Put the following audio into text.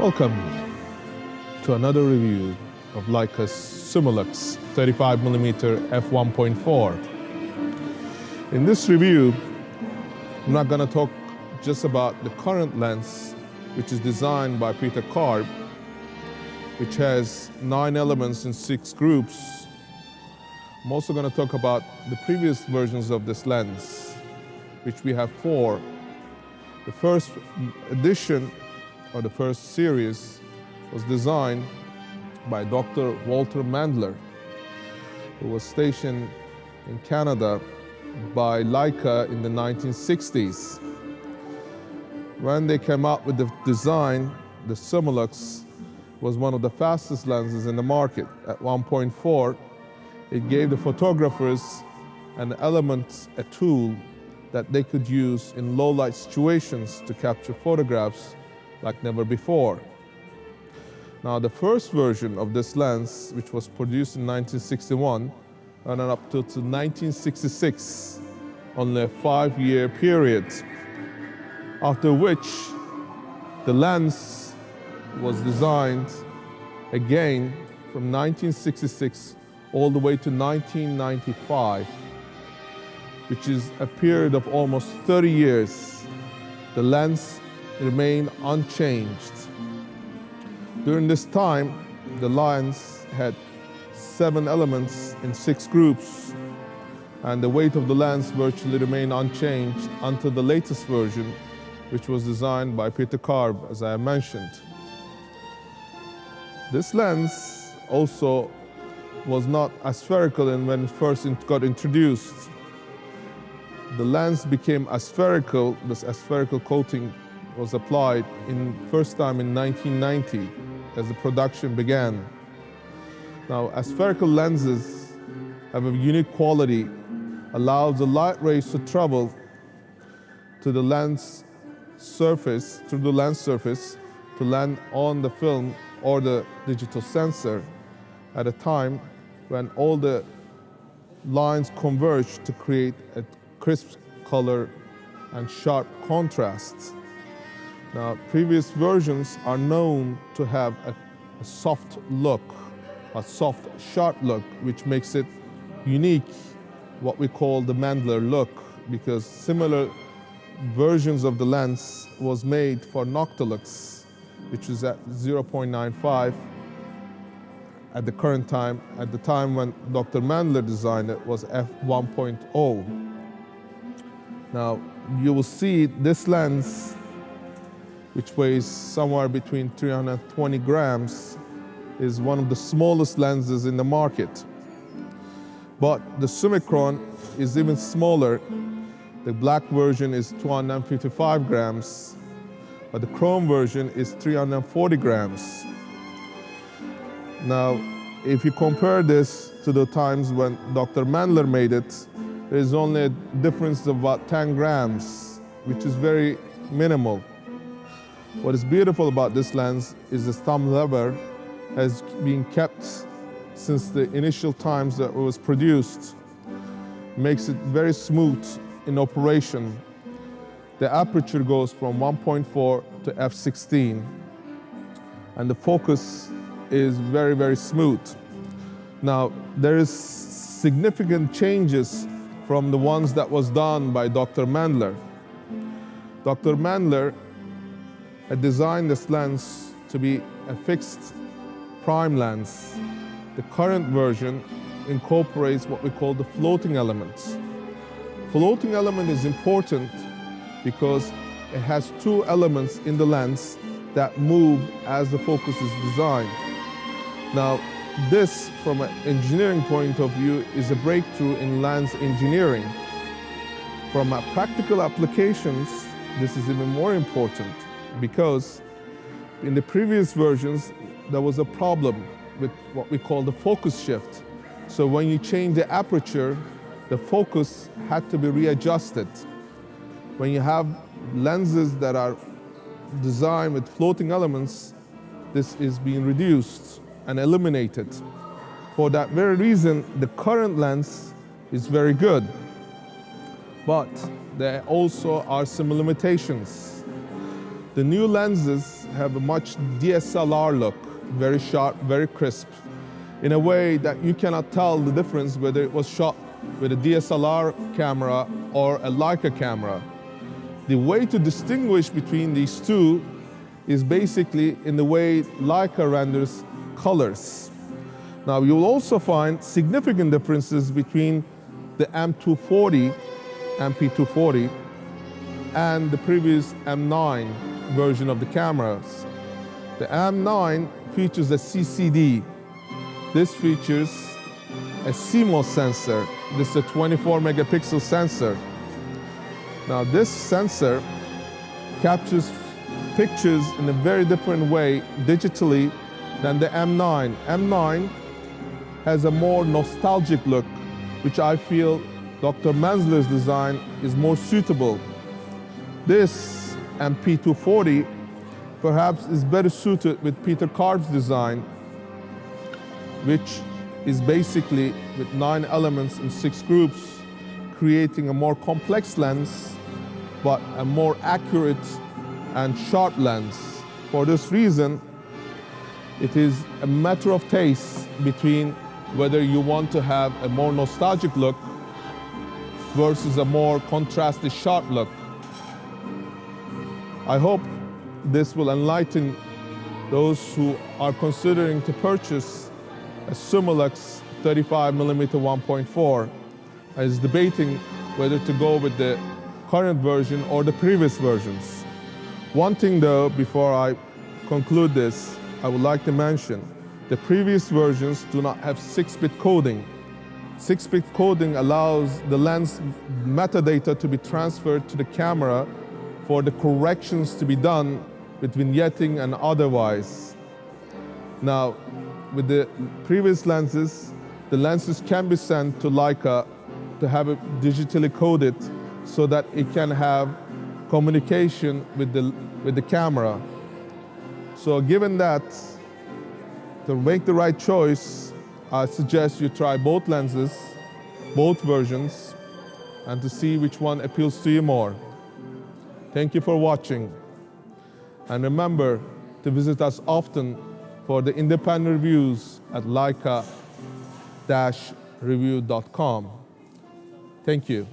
Welcome to another review of Leica Summilux 35mm f1.4. In this review, I'm not going to talk just about the current lens, which is designed by Peter Carb, which has 9 elements in 6 groups. I'm also going to talk about the previous versions of this lens, which we have 4. The first edition, or the first series, was designed by Dr. Walter Mandler, who was stationed in Canada by Leica in the 1960s. When they came out with the design, the Summilux was one of the fastest lenses in the market. At 1.4, it gave the photographers an element, a tool that they could use in low light situations to capture photographs like never before. Now, the first version of this lens, which was produced in 1961, and up to 1966, only a 5-year period, after which the lens was designed again from 1966 all the way to 1995, which is a period of almost 30 years. The lens remained unchanged. During this time, the lens had 7 elements in 6 groups, and the weight of the lens virtually remained unchanged until the latest version, which was designed by Peter Carb, as I mentioned. This lens also was not aspherical when it first got introduced. The lens became aspherical. This aspherical coating was applied first time in 1990 as the production began. Now, aspherical lenses have a unique quality, allows the light rays to travel to the lens surface, through the lens surface, to land on the film or the digital sensor at a time when all the lines converge to create a crisp color and sharp contrasts. Now, previous versions are known to have a soft look, a soft, sharp look, which makes it unique, what we call the Mandler look, because similar versions of the lens was made for Noctilux, which is at 0.95 at the current time. At the time when Dr. Mandler designed it, was f1.0. Now, you will see this lens, which weighs somewhere between 320 grams, is one of the smallest lenses in the market. But the Summicron is even smaller. The black version is 255 grams, but the chrome version is 340 grams. Now, if you compare this to the times when Dr. Mandler made it, there is only a difference of about 10 grams, which is very minimal. What is beautiful about this lens is the thumb lever has been kept since the initial times that it was produced. Makes it very smooth in operation. The aperture goes from 1.4 to f16, and the focus is very, very smooth. Now, there is significant changes from the ones that was done by Dr. Mandler. Dr. Mandler had designed this lens to be a fixed prime lens. The current version incorporates what we call the floating elements. Floating element is important because it has 2 elements in the lens that move as the focus is designed. Now, this, from an engineering point of view, is a breakthrough in lens engineering. From a practical applications, this is even more important, because in the previous versions, there was a problem with what we call the focus shift. So when you change the aperture, the focus had to be readjusted. When you have lenses that are designed with floating elements, this is being reduced and eliminated. For that very reason, the current lens is very good. But there also are some limitations. The new lenses have a much DSLR look, very sharp, very crisp, in a way that you cannot tell the difference whether it was shot with a DSLR camera or a Leica camera. The way to distinguish between these two is basically in the way Leica renders colors. Now, you'll also find significant differences between the M240, MP240, and the previous M9 version of the cameras. The M9 features a CCD. This features a CMOS sensor. This is a 24 megapixel sensor. Now, this sensor captures pictures in a very different way digitally than the M9. M9 has a more nostalgic look, which I feel Dr. Menzler's design is more suitable. This MP240 perhaps is better suited with Peter Karb's design, which is basically with 9 elements in 6 groups, creating a more complex lens, but a more accurate and sharp lens. For this reason, it is a matter of taste between whether you want to have a more nostalgic look versus a more contrasty sharp look. I hope this will enlighten those who are considering to purchase a Summilux 35mm 1.4 and is debating whether to go with the current version or the previous versions. One thing though, before I conclude this, I would like to mention the previous versions do not have 6-bit coding. 6-bit coding allows the lens metadata to be transferred to the camera for the corrections to be done with vignetting and otherwise. Now, with the previous lenses, the lenses can be sent to Leica to have it digitally coded so that it can have communication with the camera. So given that, to make the right choice, I suggest you try both lenses, both versions, and to see which one appeals to you more. Thank you for watching. And remember to visit us often for the independent reviews at leica-review.com. Thank you.